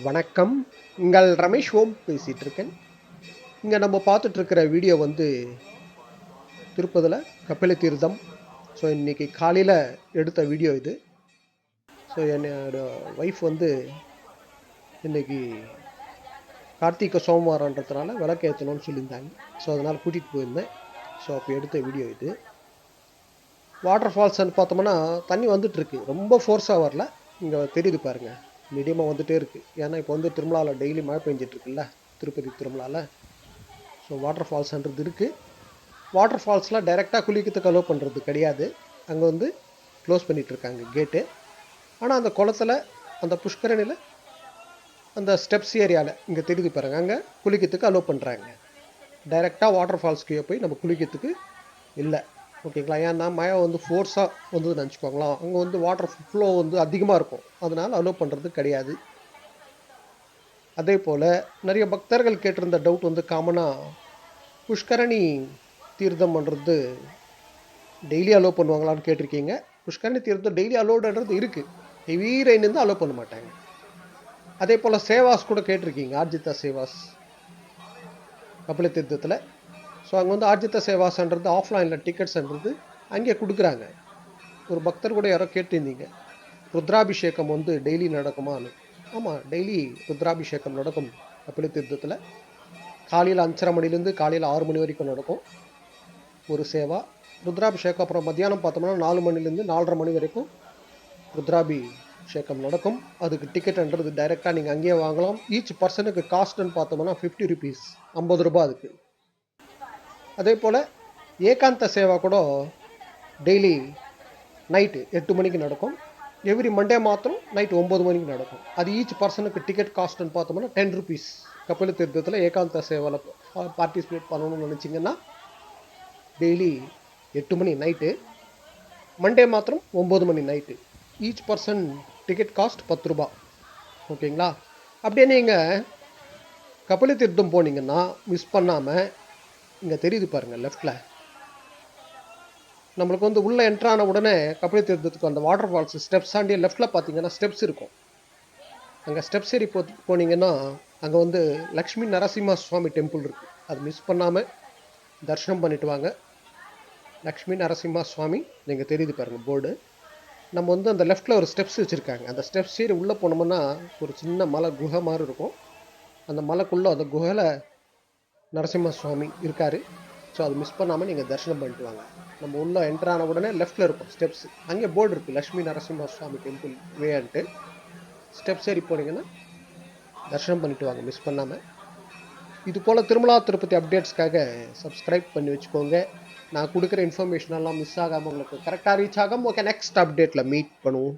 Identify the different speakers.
Speaker 1: வணக்கம். உங்கள் ரமேஷ் ஓம் பேசிட்டு இருக்கேன். இங்க நம்ம பார்த்துட்டு இருக்கிற வீடியோ வந்து திருப்பதில கபில தீர்த்தம். ஸோ இன்னைக்கு காலையில எடுத்த வீடியோ இது. ஸோ என்னோட ஒய்ஃப் வந்து இன்னைக்கு கார்த்திகை சோமவாரன்றதுனால விளக்கு ஏற்றணும்னு சொல்லியிருந்தாங்க. ஸோ அதனால் கூட்டிகிட்டு போயிருந்தேன். ஸோ அப்போ எடுத்த வீடியோ இது. வாட்டர் ஃபால்ஸ்ன்னு பார்த்தோம்னா தண்ணி வந்துட்டுருக்கு. ரொம்ப ஃபோர்ஸாக வரல. இங்கே தெரியுது பாருங்கள், மீடியமாக வந்துகிட்டே இருக்குது. ஏன்னா இப்போ வந்து திருமலாவில் டெய்லி மழை பெஞ்சிட்ருக்குல்ல, திருப்பதி திருமலாவில். ஸோ வாட்டர் ஃபால்ஸ்ன்றது இருக்குது. வாட்டர் ஃபால்ஸ்லாம் டைரெக்டாக குளிக்கிறதுக்கு அலோவ் பண்ணுறது கிடையாது. அங்கே வந்து க்ளோஸ் பண்ணிகிட்ருக்காங்க கேட்டு. ஆனால் அந்த குளத்தில், அந்த புஷ்கரணியில், அந்த ஸ்டெப்ஸ் ஏரியாவில் இங்கே தெரியுது பாருங்க, அங்கே குளிக்கிறதுக்கு அலோவ் பண்ணுறாங்க. டைரெக்டாக வாட்டர் ஃபால்ஸ்க்கு போய் நம்ம குளிக்கிறதுக்கு இல்லை. ஓகேங்களா? ஏன்னா மழை வந்து ஃபோர்ஸாக வந்து நினச்சிக்கோங்களா, அங்கே வந்து வாட்டர் ஃப்ளோ வந்து அதிகமாக இருக்கும். அதனால் அலோவ் பண்ணுறது கிடையாது. அதே போல் நிறைய பக்தர்கள் கேட்டிருந்த டவுட் வந்து காமனாக, புஷ்கரணி தீர்த்தம் பண்ணுறது டெய்லி அலோவ் பண்ணுவாங்களான்னு கேட்டிருக்கீங்க. புஷ்கரணி தீர்த்தம் டெய்லி அலோடுன்றது இருக்குது. ஹெவி ரெயின் இருந்து அலோவ் பண்ண மாட்டாங்க. அதே போல் சேவாஸ் கூட கேட்டிருக்கீங்க, ஆர்ஜிதா சேவாஸ் கபில தீர்த்தத்தில். ஸோ அங்கே வந்து ஆர்ஜித சேவாஸ்ன்றது ஆஃப்லைனில் டிக்கெட்ஸ்ன்றது அங்கே கொடுக்குறாங்க. ஒரு பக்தர் கூட யாரோ கேட்டிருந்தீங்க, ருத்ராபிஷேகம் வந்து டெய்லி நடக்குமான்னு. ஆமாம், டெய்லி ருத்ராபிஷேகம் நடக்கும் கபில தீர்த்தத்தில். காலையில் 5:30 மணிலேருந்து காலையில் 6 மணி வரைக்கும் நடக்கும் ஒரு சேவா. ருத்ராபிஷேகம் அப்புறம் மத்தியானம் பார்த்தோம்னா 4 மணிலேருந்து 4:30 மணி வரைக்கும் ருத்ராபிஷேகம் நடக்கும். அதுக்கு டிக்கெட்ன்றது டைரெக்டாக நீங்கள் அங்கேயே வாங்கலாம். ஈச் பர்சனுக்கு காஸ்ட்டுன்னு பார்த்தோம்னா 50 ருபீஸ், 50 ரூபா அதுக்கு. அதே போல் ஏகாந்த சேவா கூட டெய்லி நைட்டு 8 மணிக்கு நடக்கும். எவ்ரி மண்டே மாத்திரம் நைட்டு 9 மணிக்கு நடக்கும். அது ஈச் பர்சனுக்கு டிக்கெட் காஸ்ட்டுன்னு பார்த்தோம்னா 10 ருபீஸ். கபில தீர்த்தத்தில் ஏகாந்த சேவாவில் பார்ட்டிசிபேட் பண்ணணும்னு நினச்சிங்கன்னா டெய்லி 8 மணி நைட்டு, மண்டே மாத்திரம் 9 மணி night. Each person ticket cost 10 ரூபா. ஓகேங்களா? அப்படியே நீங்கள் கபில தீர்த்தம் போனீங்கன்னா மிஸ் பண்ணாமல், இங்கே தெரியுது பாருங்கள் லெஃப்டில், நம்மளுக்கு வந்து உள்ளே என்ட்ரான உடனே கபில தீர்த்தத்துக்கு அந்த வாட்டர் ஃபால்ஸ் ஸ்டெப்ஸ் ஆண்டிய லெஃப்டில் பார்த்தீங்கன்னா ஸ்டெப்ஸ் இருக்கும். அங்கே ஸ்டெப்ஸ் ஏறி போனீங்கன்னா அங்கே வந்து லக்ஷ்மி நரசிம்ம சுவாமி டெம்பிள் இருக்குது. அது மிஸ் பண்ணாமல் தரிசனம் பண்ணிட்டு வாங்க. லக்ஷ்மி நரசிம்ம சுவாமி நீங்கள் தெரியுது பாருங்கள் போர்டு. நம்ம வந்து அந்த லெஃப்டில் ஒரு ஸ்டெப்ஸ் வச்சுருக்காங்க. அந்த ஸ்டெப்ஸ் ஏறி உள்ளே போனோம்னா ஒரு சின்ன மலை குகை மாதிரி இருக்கும். அந்த மலைக்குள்ளே அந்த குகையில் நரசிம்ம சுவாமி இருக்கார். ஸோ அது மிஸ் பண்ணாமல் நீங்கள் தரிசனம் பண்ணிட்டு வாங்க. நம்ம உள்ளே என்ட்ரான உடனே லெஃப்டில் இருக்கும் ஸ்டெப்ஸ். அங்கே போர்டு இருக்குது, லக்ஷ்மி நரசிம்ம சுவாமி டெம்பிள் வேன்ட்டு. ஸ்டெப்ஸ் ஏறி போனீங்கன்னா தரிசனம் பண்ணிட்டு வாங்க மிஸ் பண்ணாமல். இது போல் திருமலா திருப்பதி அப்டேட்ஸ்க்காக சப்ஸ்கிரைப் பண்ணி வச்சுக்கோங்க. நான் கொடுக்குற இன்ஃபர்மேஷன் எல்லாம் மிஸ் ஆகாமல் உங்களுக்கு கரெக்டாக ரீச் ஆகாமல். ஓகே, நெக்ஸ்ட் அப்டேட்டில் மீட் பண்ணுவோம்.